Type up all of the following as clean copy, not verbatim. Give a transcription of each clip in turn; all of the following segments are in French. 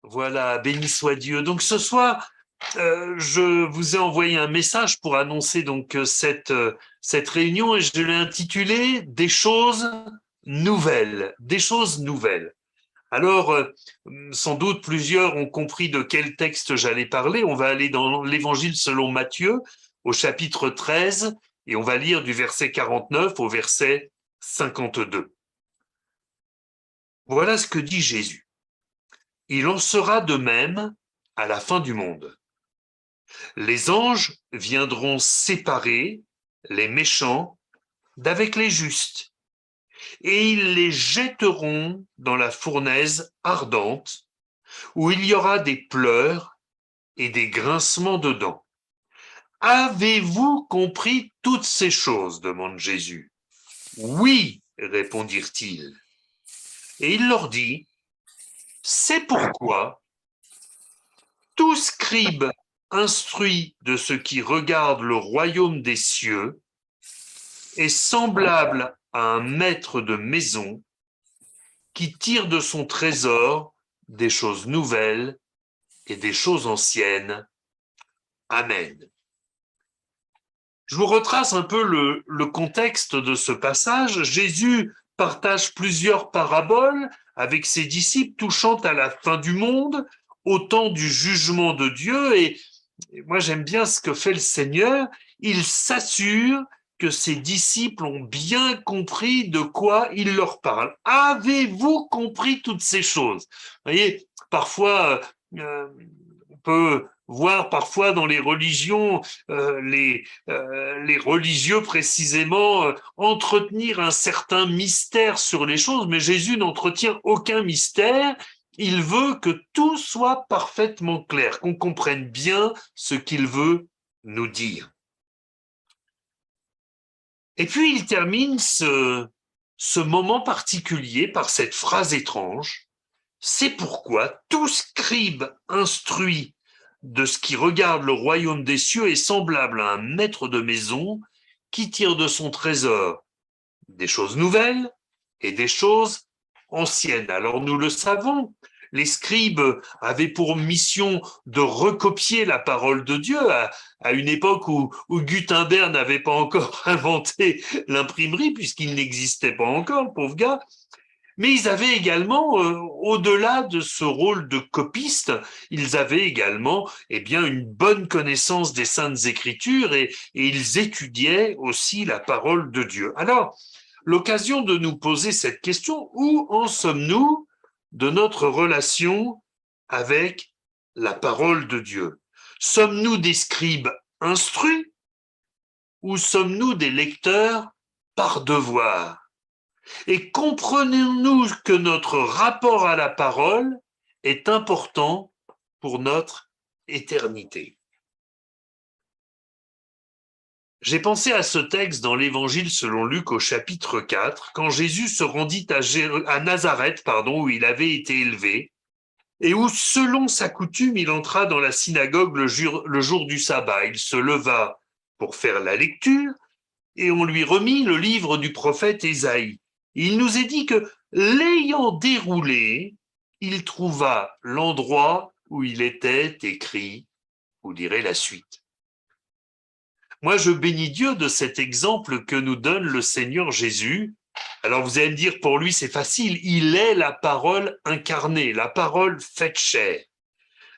Voilà, béni soit Dieu. Donc ce soir, je vous ai envoyé un message pour annoncer donc cette réunion et je l'ai intitulée Des choses nouvelles. Des choses nouvelles. Alors, sans doute plusieurs ont compris de quel texte j'allais parler. On va aller dans l'Évangile selon Matthieu au chapitre 13 et on va lire du verset 49 au verset 52. Voilà ce que dit Jésus. Il en sera de même à la fin du monde. Les anges viendront séparer les méchants d'avec les justes, et ils les jetteront dans la fournaise ardente, où il y aura des pleurs et des grincements de dents. Avez-vous compris toutes ces choses? Demande Jésus. Oui, répondirent-ils. Et il leur dit, c'est pourquoi tout scribe instruit de ce qui regarde le royaume des cieux est semblable à un maître de maison qui tire de son trésor des choses nouvelles et des choses anciennes. Amen. Je vous retrace un peu le contexte de ce passage. Jésus partage plusieurs paraboles avec ses disciples touchant à la fin du monde, au temps du jugement de Dieu. Et moi, j'aime bien ce que fait le Seigneur. Il s'assure que ses disciples ont bien compris de quoi il leur parle. Avez-vous compris toutes ces choses? Vous voyez, parfois, on peut voir parfois dans les religions, les religieux précisément entretenir un certain mystère sur les choses, mais Jésus n'entretient aucun mystère. Il veut que tout soit parfaitement clair, qu'on comprenne bien ce qu'il veut nous dire. Et puis il termine ce moment particulier par cette phrase étrange. C'est pourquoi tout scribe instruit de ce qui regarde le royaume des cieux est semblable à un maître de maison qui tire de son trésor des choses nouvelles et des choses anciennes. Alors nous le savons, les scribes avaient pour mission de recopier la parole de Dieu à une époque où Gutenberg n'avait pas encore inventé l'imprimerie, puisqu'il n'existait pas encore, le pauvre gars. Mais ils avaient également, au-delà de ce rôle de copiste, ils avaient également une bonne connaissance des Saintes Écritures et ils étudiaient aussi la parole de Dieu. Alors, l'occasion de nous poser cette question, où en sommes-nous de notre relation avec la parole de Dieu? Sommes-nous des scribes instruits ou sommes-nous des lecteurs par devoir? Et comprenons-nous que notre rapport à la parole est important pour notre éternité? J'ai pensé à ce texte dans l'Évangile selon Luc au chapitre 4, quand Jésus se rendit à Nazareth, où il avait été élevé, et où, selon sa coutume, il entra dans la synagogue le jour du sabbat. Il se leva pour faire la lecture, et on lui remit le livre du prophète Ésaïe. Il nous est dit que, l'ayant déroulé, il trouva l'endroit où il était écrit, vous direz la suite. Moi, je bénis Dieu de cet exemple que nous donne le Seigneur Jésus. Alors vous allez me dire, pour lui, c'est facile. Il est la parole incarnée, la parole faite chair.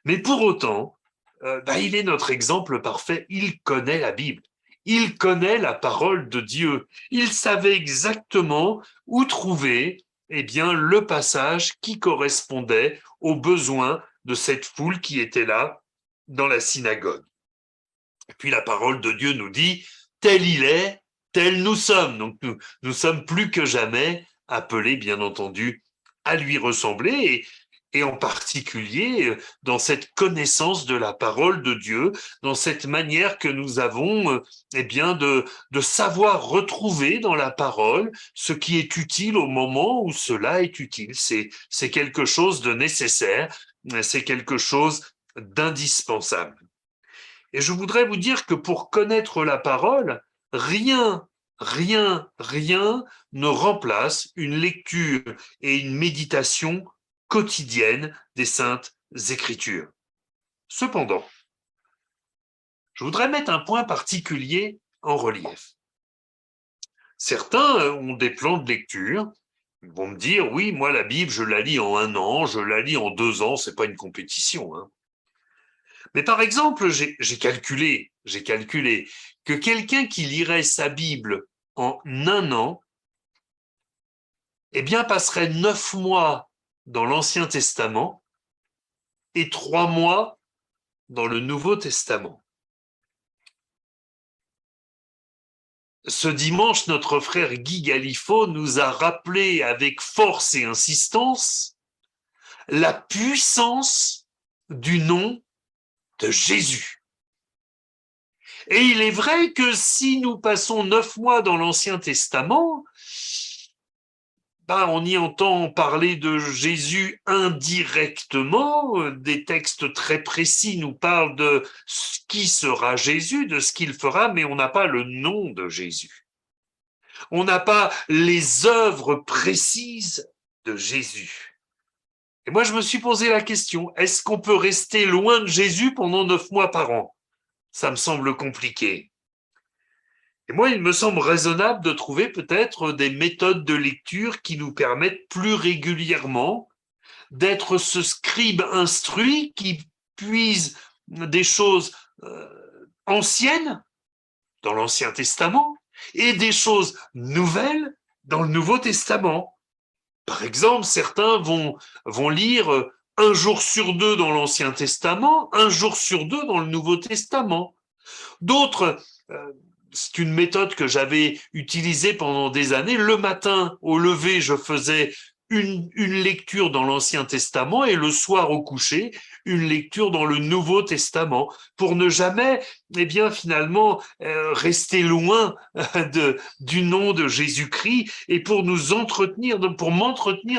Mais pour autant, il est notre exemple parfait. Il connaît la Bible. Il connaît la parole de Dieu. Il savait exactement où trouver le passage qui correspondait aux besoins de cette foule qui était là dans la synagogue. Et puis la parole de Dieu nous dit, tel il est, tel nous sommes. Donc nous sommes plus que jamais appelés, bien entendu, à lui ressembler et en particulier dans cette connaissance de la parole de Dieu, dans cette manière que nous avons de savoir retrouver dans la parole ce qui est utile au moment où cela est utile. C'est quelque chose de nécessaire, c'est quelque chose d'indispensable. Et je voudrais vous dire que pour connaître la parole, rien ne remplace une lecture et une méditation quotidienne des Saintes Écritures. Cependant, je voudrais mettre un point particulier en relief. Certains ont des plans de lecture. Ils vont me dire, oui, moi la Bible, je la lis en 1 an, je la lis en 2 ans, c'est pas une compétition. Hein. Mais par exemple, j'ai calculé que quelqu'un qui lirait sa Bible en 1 an, eh bien, passerait 9 mois dans l'Ancien Testament et 3 mois dans le Nouveau Testament. Ce dimanche, notre frère Guy Galifo nous a rappelé avec force et insistance la puissance du nom de Jésus. Et il est vrai que si nous passons 9 mois dans l'Ancien Testament, on y entend parler de Jésus indirectement. Des textes très précis nous parlent de ce qui sera Jésus, de ce qu'il fera, mais on n'a pas le nom de Jésus. On n'a pas les œuvres précises de Jésus. Et moi, je me suis posé la question, est-ce qu'on peut rester loin de Jésus pendant 9 mois par an? Ça me semble compliqué. Et moi, il me semble raisonnable de trouver peut-être des méthodes de lecture qui nous permettent plus régulièrement d'être ce scribe instruit qui puise des choses anciennes dans l'Ancien Testament et des choses nouvelles dans le Nouveau Testament. Par exemple, certains vont lire 1 jour sur 2 dans l'Ancien Testament, 1 jour sur 2 dans le Nouveau Testament. D'autres, c'est une méthode que j'avais utilisée pendant des années. Le matin, au lever, je faisais une lecture dans l'Ancien Testament et le soir au coucher, une lecture dans le Nouveau Testament pour ne jamais, finalement, rester loin du nom de Jésus-Christ et pour m'entretenir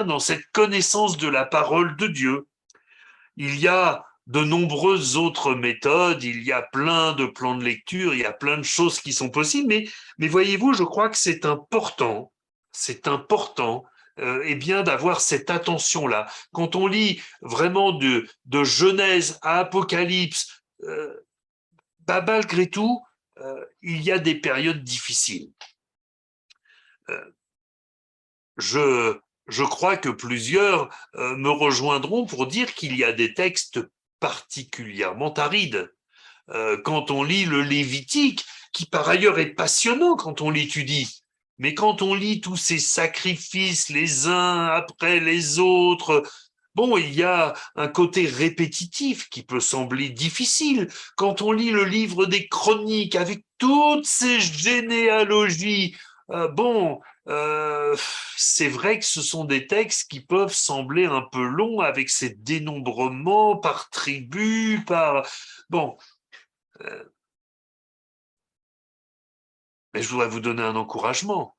dans cette connaissance de la parole de Dieu. Il y a de nombreuses autres méthodes, il y a plein de plans de lecture, il y a plein de choses qui sont possibles, mais voyez-vous, je crois que c'est important d'avoir cette attention-là. Quand on lit vraiment de Genèse à Apocalypse, malgré tout, il y a des périodes difficiles. Je crois que plusieurs me rejoindront pour dire qu'il y a des textes particulièrement arides. Quand on lit le Lévitique, qui par ailleurs est passionnant quand on l'étudie, mais quand on lit tous ces sacrifices les uns après les autres, il y a un côté répétitif qui peut sembler difficile. Quand on lit le livre des Chroniques avec toutes ces généalogies, c'est vrai que ce sont des textes qui peuvent sembler un peu longs avec ces dénombrements par tribu, mais je voudrais vous donner un encouragement.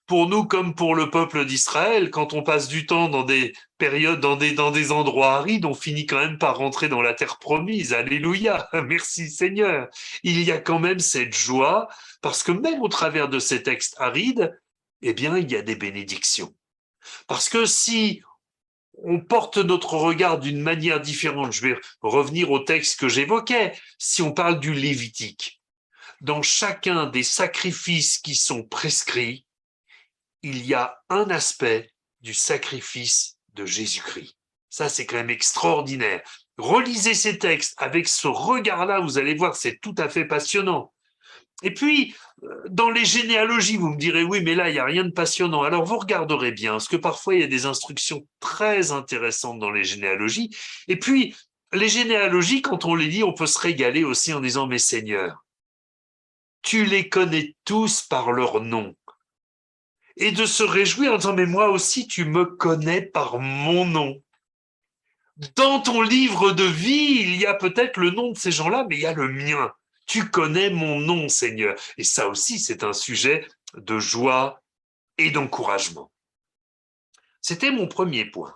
Pour nous comme pour le peuple d'Israël, quand on passe du temps dans des périodes, dans des endroits arides, on finit quand même par rentrer dans la terre promise. Alléluia, merci Seigneur. Il y a quand même cette joie, parce que même au travers de ces textes arides, il y a des bénédictions. Parce que si on porte notre regard d'une manière différente, je vais revenir au texte que j'évoquais, si on parle du Lévitique, dans chacun des sacrifices qui sont prescrits, il y a un aspect du sacrifice de Jésus-Christ. Ça, c'est quand même extraordinaire. Relisez ces textes avec ce regard-là, vous allez voir, c'est tout à fait passionnant. Et puis, dans les généalogies, vous me direz, oui, mais là, il n'y a rien de passionnant. Alors, vous regarderez bien, parce que parfois, il y a des instructions très intéressantes dans les généalogies. Et puis, les généalogies, quand on les lit, on peut se régaler aussi en disant, mais Seigneur, tu les connais tous par leur nom. Et de se réjouir en disant, mais moi aussi, tu me connais par mon nom. Dans ton livre de vie, il y a peut-être le nom de ces gens-là, mais il y a le mien. Tu connais mon nom, Seigneur. Et ça aussi, c'est un sujet de joie et d'encouragement. C'était mon premier point.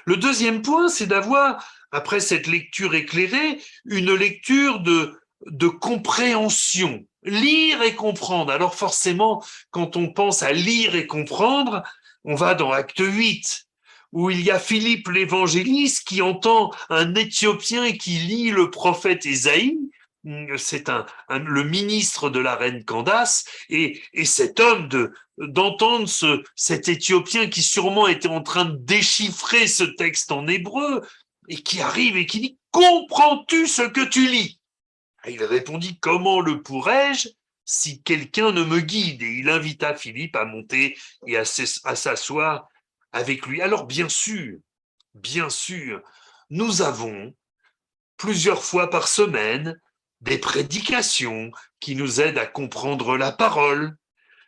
Le deuxième point, c'est d'avoir, après cette lecture éclairée, une lecture de compréhension. Lire et comprendre. Alors forcément, quand on pense à lire et comprendre, on va dans Acte 8, où il y a Philippe l'évangéliste qui entend un Éthiopien qui lit le prophète Ésaïe. C'est le ministre de la reine Candace, et cet homme d'entendre cet Éthiopien qui sûrement était en train de déchiffrer ce texte en hébreu, et qui arrive et qui dit « Comprends-tu ce que tu lis ?» Il répondit « Comment le pourrais-je si quelqu'un ne me guide ?» Et il invita Philippe à monter et à s'asseoir avec lui. Alors bien sûr, nous avons plusieurs fois par semaine des prédications qui nous aident à comprendre la parole.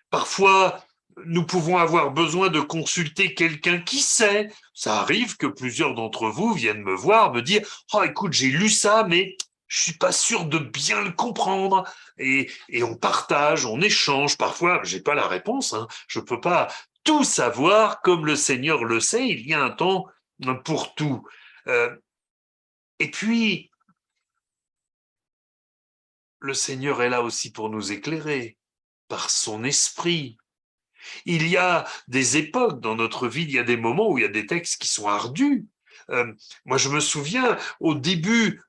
Parfois, nous pouvons avoir besoin de consulter quelqu'un qui sait. Ça arrive que plusieurs d'entre vous viennent me voir, me dire « Oh, écoute, j'ai lu ça, mais je suis pas sûr de bien le comprendre. » Et on partage, on échange. Parfois, j'ai pas la réponse, hein. Je peux pas tout savoir comme le Seigneur le sait. Il y a un temps pour tout. Et puis, le Seigneur est là aussi pour nous éclairer par son esprit. Il y a des époques dans notre vie, il y a des moments où il y a des textes qui sont ardus. Moi, je me souviens au début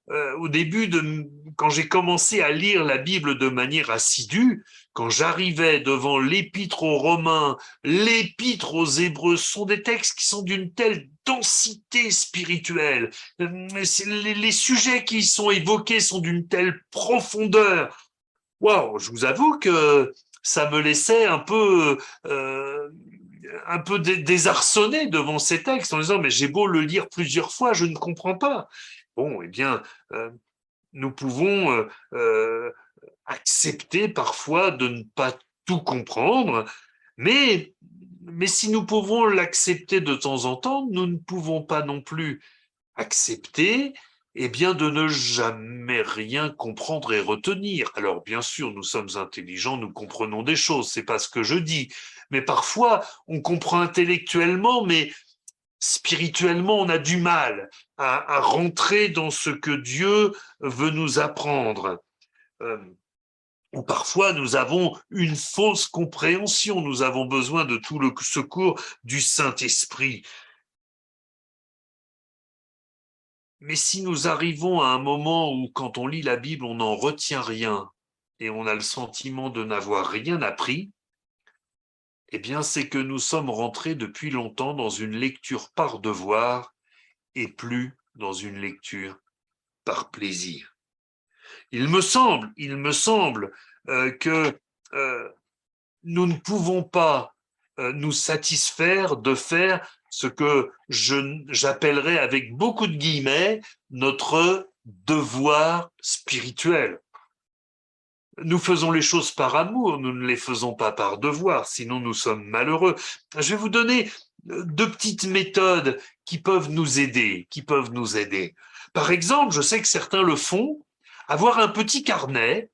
quand j'ai commencé à lire la Bible de manière assidue, quand j'arrivais devant l'Épître aux Romains, l'Épître aux Hébreux, ce sont des textes qui sont d'une telle densité spirituelle. Les sujets qui y sont évoqués sont d'une telle profondeur. Waouh, je vous avoue que ça me laissait un peu désarçonné devant ces textes en disant mais j'ai beau le lire plusieurs fois, je ne comprends pas. Bon, eh bien, nous pouvons accepter parfois de ne pas tout comprendre, mais si nous pouvons l'accepter de temps en temps, nous ne pouvons pas non plus accepter bien de ne jamais rien comprendre et retenir. Alors bien sûr, nous sommes intelligents, nous comprenons des choses, c'est pas ce que je dis, mais parfois on comprend intellectuellement, mais spirituellement on a du mal à rentrer dans ce que Dieu veut nous apprendre. Ou parfois nous avons une fausse compréhension, nous avons besoin de tout le secours du Saint-Esprit. Mais si nous arrivons à un moment où, quand on lit la Bible, on n'en retient rien et on a le sentiment de n'avoir rien appris, eh bien, c'est que nous sommes rentrés depuis longtemps dans une lecture par devoir et plus dans une lecture par plaisir. Il me semble que nous ne pouvons pas nous satisfaire de faire ce que j'appellerais avec beaucoup de guillemets notre devoir spirituel. Nous faisons les choses par amour, nous ne les faisons pas par devoir, sinon nous sommes malheureux. Je vais vous donner 2 petites méthodes qui peuvent nous aider. Par exemple, je sais que certains le font, avoir un petit carnet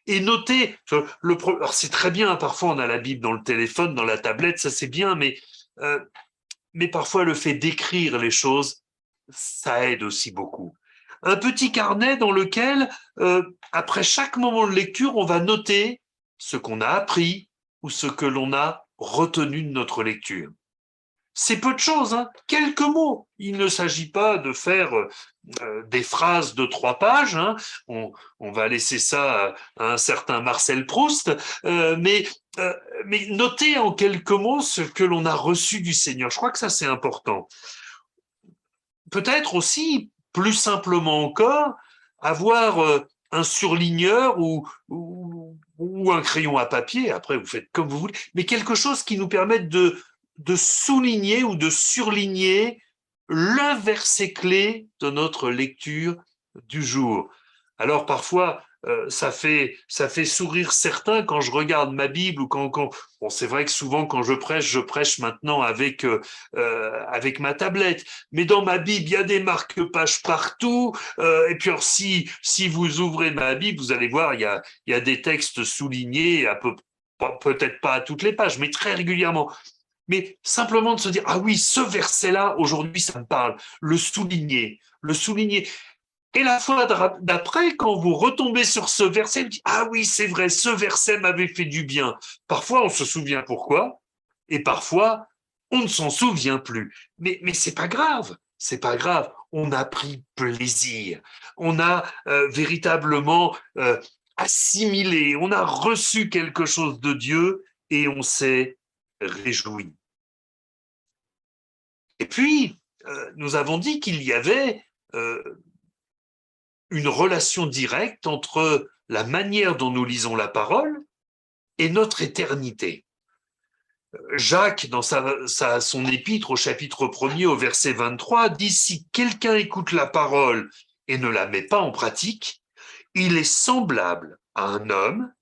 et noter. Alors c'est très bien, parfois on a la Bible dans le téléphone, dans la tablette, ça c'est bien, mais parfois le fait d'écrire les choses, ça aide aussi beaucoup. Un petit carnet dans lequel, après chaque moment de lecture, on va noter ce qu'on a appris ou ce que l'on a retenu de notre lecture. C'est peu de choses, hein, quelques mots. Il ne s'agit pas de faire des phrases de 3 pages, hein. On va laisser ça à un certain Marcel Proust, mais noter en quelques mots ce que l'on a reçu du Seigneur. Je crois que ça, c'est important. Peut-être aussi, plus simplement encore, avoir un surligneur ou un crayon à papier, après vous faites comme vous voulez, mais quelque chose qui nous permette de souligner ou de surligner le verset clé de notre lecture du jour. Alors parfois, ça fait sourire certains quand je regarde ma Bible ou bon, c'est vrai que souvent quand je prêche maintenant avec ma tablette. Mais dans ma Bible, il y a des marque-pages partout. Et puis alors, si vous ouvrez ma Bible, vous allez voir, il y a des textes soulignés peut-être pas à toutes les pages, mais très régulièrement. Mais simplement de se dire, ah oui, ce verset-là, aujourd'hui, ça me parle. Le souligner. Et la fois d'après, quand vous retombez sur ce verset, vous dites, ah oui, c'est vrai, ce verset m'avait fait du bien. Parfois, on se souvient pourquoi, et parfois, on ne s'en souvient plus. Mais c'est pas grave, c'est pas grave. On a pris plaisir, on a véritablement assimilé, on a reçu quelque chose de Dieu et on s'est réjoui. Et puis, nous avons dit qu'il y avait une relation directe entre la manière dont nous lisons la parole et notre éternité. Jacques, dans son épître au chapitre 1er au verset 23, dit « Si quelqu'un écoute la parole et ne la met pas en pratique, il est semblable à un homme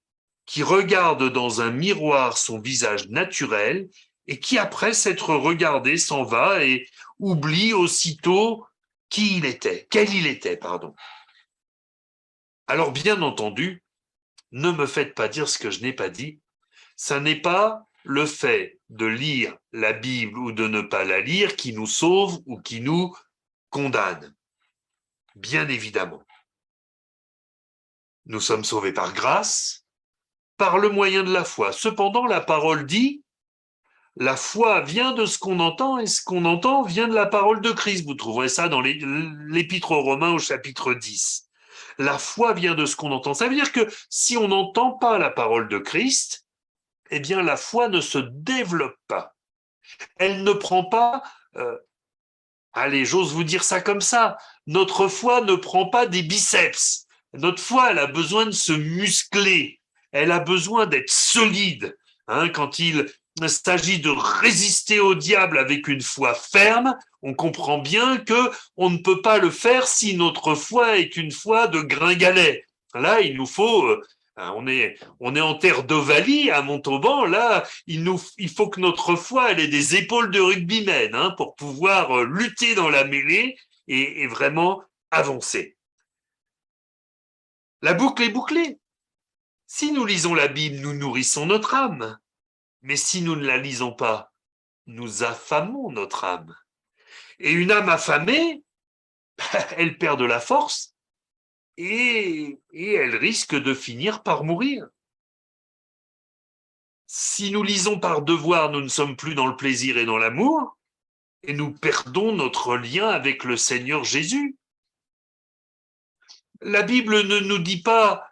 qui regarde dans un miroir son visage naturel et qui, après s'être regardé, s'en va et oublie aussitôt qui il était, quel il était, pardon. » Alors, bien entendu, ne me faites pas dire ce que je n'ai pas dit. Ça n'est pas le fait de lire la Bible ou de ne pas la lire qui nous sauve ou qui nous condamne. Bien évidemment. Nous sommes sauvés par grâce, par le moyen de la foi. Cependant, la parole dit, la foi vient de ce qu'on entend et ce qu'on entend vient de la parole de Christ. Vous trouverez ça dans l'Épître aux Romains au chapitre 10. La foi vient de ce qu'on entend. Ça veut dire que si on n'entend pas la parole de Christ, eh bien la foi ne se développe pas. Elle ne prend pas, allez, j'ose vous dire ça comme ça, notre foi ne prend pas des biceps. Notre foi, elle a besoin de se muscler, elle a besoin d'être solide. Quand il s'agit de résister au diable avec une foi ferme, on comprend bien que on ne peut pas le faire si notre foi est une foi de gringalet. Là, il nous faut on est en terre d'Ovalie à Montauban. Là, il faut que notre foi elle ait des épaules de rugbyman pour pouvoir lutter dans la mêlée et vraiment avancer. La boucle est bouclée. Si nous lisons la Bible, nous nourrissons notre âme. Mais si nous ne la lisons pas, nous affamons notre âme. Et une âme affamée, elle perd de la force et elle risque de finir par mourir. Si nous lisons par devoir, nous ne sommes plus dans le plaisir et dans l'amour, et nous perdons notre lien avec le Seigneur Jésus. La Bible ne nous dit pas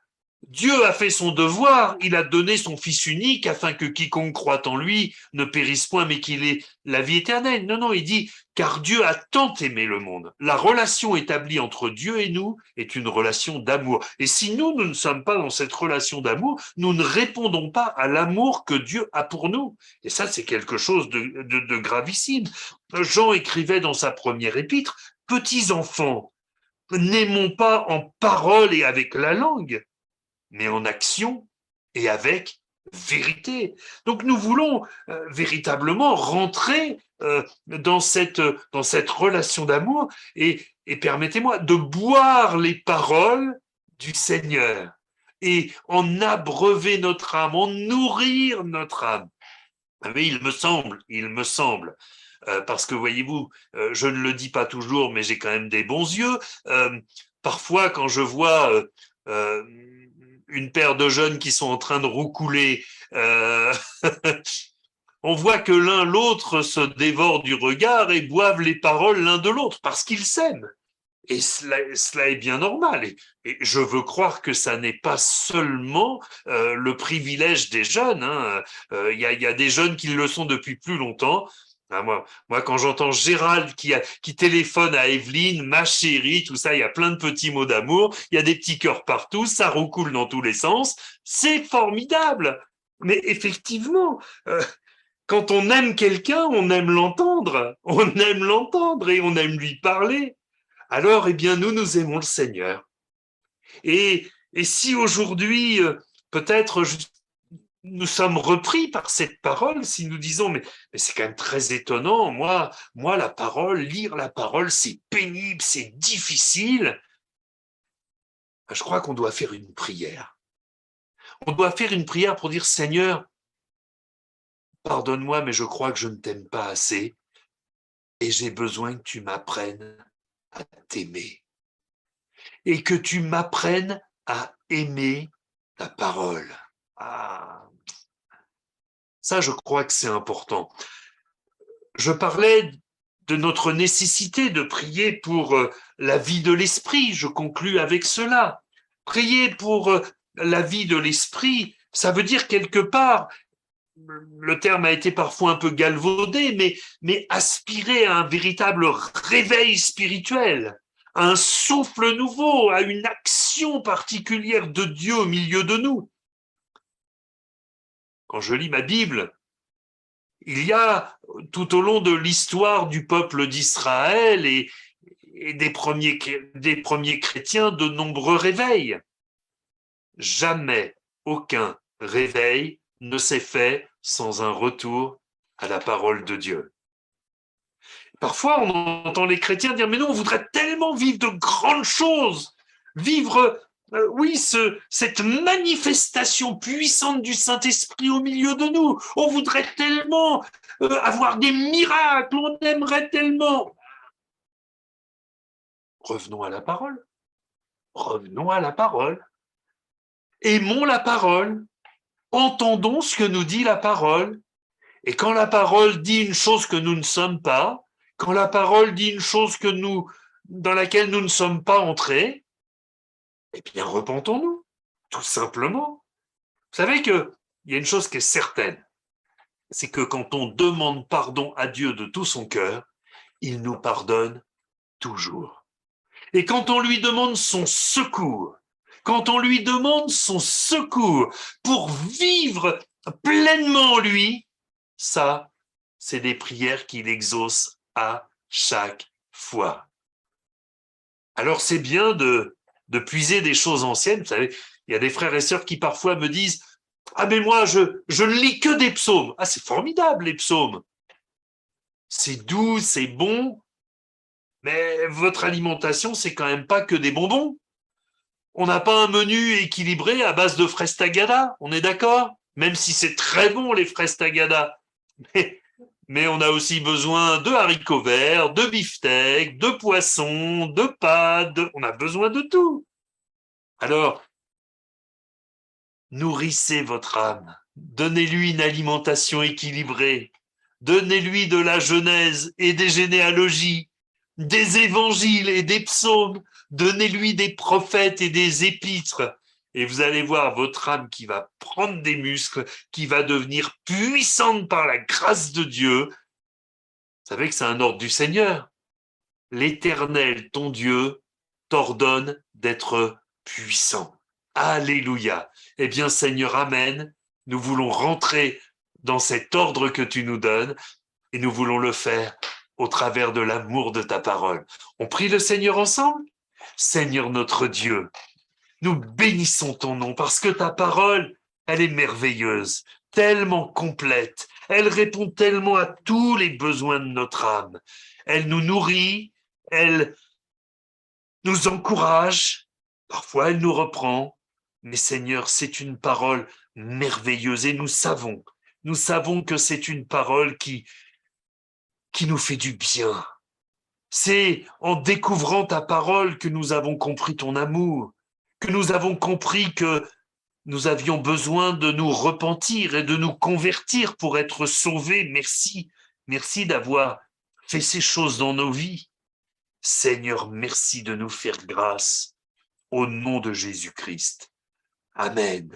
Dieu a fait son devoir, il a donné son Fils unique afin que quiconque croit en lui ne périsse point mais qu'il ait la vie éternelle. Non, non, il dit car Dieu a tant aimé le monde. La relation établie entre Dieu et nous est une relation d'amour. Et si nous ne sommes pas dans cette relation d'amour, nous ne répondons pas à l'amour que Dieu a pour nous. Et ça, c'est quelque chose de gravissime. Jean écrivait dans sa première épître, petits enfants, n'aimons pas en parole et avec la langue, mais en action et avec vérité. Donc nous voulons véritablement rentrer dans cette relation d'amour et permettez-moi de boire les paroles du Seigneur et en abreuver notre âme, en nourrir notre âme. Mais il me semble, parce que voyez-vous, je ne le dis pas toujours, mais j'ai quand même des bons yeux. Parfois, quand je vois une paire de jeunes qui sont en train de roucouler, on voit que l'un l'autre se dévore du regard et boivent les paroles l'un de l'autre parce qu'ils s'aiment. Et cela est bien normal. Et je veux croire que ça n'est pas seulement le privilège des jeunes. Il y a des jeunes qui le sont depuis plus longtemps. Moi, quand j'entends Gérald qui téléphone à Evelyne, ma chérie, tout ça, il y a plein de petits mots d'amour, il y a des petits cœurs partout, ça roucoule dans tous les sens. C'est formidable. Mais effectivement, quand on aime quelqu'un, on aime l'entendre. On aime l'entendre et on aime lui parler. Alors, eh bien, nous aimons le Seigneur. Et si aujourd'hui, peut-être, nous sommes repris par cette parole, si nous disons, mais c'est quand même très étonnant, moi, la parole, lire la parole, c'est pénible, c'est difficile. Je crois qu'on doit faire une prière. On doit faire une prière pour dire, Seigneur, pardonne-moi, mais je crois que je ne t'aime pas assez et j'ai besoin que tu m'apprennes à t'aimer. Et que tu m'apprennes à aimer ta parole. Ah, ça, je crois que c'est important. Je parlais de notre nécessité de prier pour la vie de l'esprit. Je conclus avec cela. Prier pour la vie de l'esprit, ça veut dire quelque part, le terme a été parfois un peu galvaudé, mais aspirer à un véritable réveil spirituel, à un souffle nouveau, à une action particulière de Dieu au milieu de nous. Quand je lis ma Bible, il y a tout au long de l'histoire du peuple d'Israël et des premiers chrétiens de nombreux réveils. Jamais aucun réveil ne s'est fait sans un retour à la parole de Dieu. Parfois, on entend les chrétiens dire « Mais nous, on voudrait tellement vivre de grandes choses, vivre, cette manifestation puissante du Saint-Esprit au milieu de nous. On voudrait tellement avoir des miracles, on aimerait tellement. » Revenons à la parole. Revenons à la parole. Aimons la parole. Entendons ce que nous dit la parole. Et quand la parole dit une chose que nous ne sommes pas, quand la parole dit une chose dans laquelle nous ne sommes pas entrés, eh bien, repentons-nous, tout simplement. Vous savez qu'il y a une chose qui est certaine, c'est que quand on demande pardon à Dieu de tout son cœur, il nous pardonne toujours. Et quand on lui demande son secours, pour vivre pleinement en lui, ça, c'est des prières qu'il exauce à chaque fois. Alors c'est bien de puiser des choses anciennes. Vous savez, il y a des frères et sœurs qui parfois me disent « Ah mais moi, je ne lis que des psaumes. » Ah, c'est formidable les psaumes. C'est doux, c'est bon, mais votre alimentation, c'est quand même pas que des bonbons. On n'a pas un menu équilibré à base de fraises tagada, on est d'accord? Même si c'est très bon les fraises tagada. Mais on a aussi besoin de haricots verts, de beefsteak, de poissons, de pâtes, on a besoin de tout. Alors, nourrissez votre âme, donnez-lui une alimentation équilibrée, donnez-lui de la Genèse et des généalogies, des évangiles et des psaumes, donnez-lui des prophètes et des épîtres, et vous allez voir votre âme qui va prendre des muscles, qui va devenir puissante par la grâce de Dieu. Vous savez que c'est un ordre du Seigneur. L'Éternel, ton Dieu, t'ordonne d'être puissant. Alléluia. Eh bien, Seigneur, amen. Nous voulons rentrer dans cet ordre que tu nous donnes et nous voulons le faire au travers de l'amour de ta parole. On prie le Seigneur ensemble? Seigneur notre Dieu, nous bénissons ton nom parce que ta parole, elle est merveilleuse, tellement complète. Elle répond tellement à tous les besoins de notre âme. Elle nous nourrit, elle nous encourage, parfois elle nous reprend. Mais Seigneur, c'est une parole merveilleuse et nous savons que c'est une parole qui nous fait du bien. C'est en découvrant ta parole que nous avons compris ton amour, que nous avons compris que nous avions besoin de nous repentir et de nous convertir pour être sauvés. Merci, merci d'avoir fait ces choses dans nos vies. Seigneur, merci de nous faire grâce au nom de Jésus-Christ. Amen.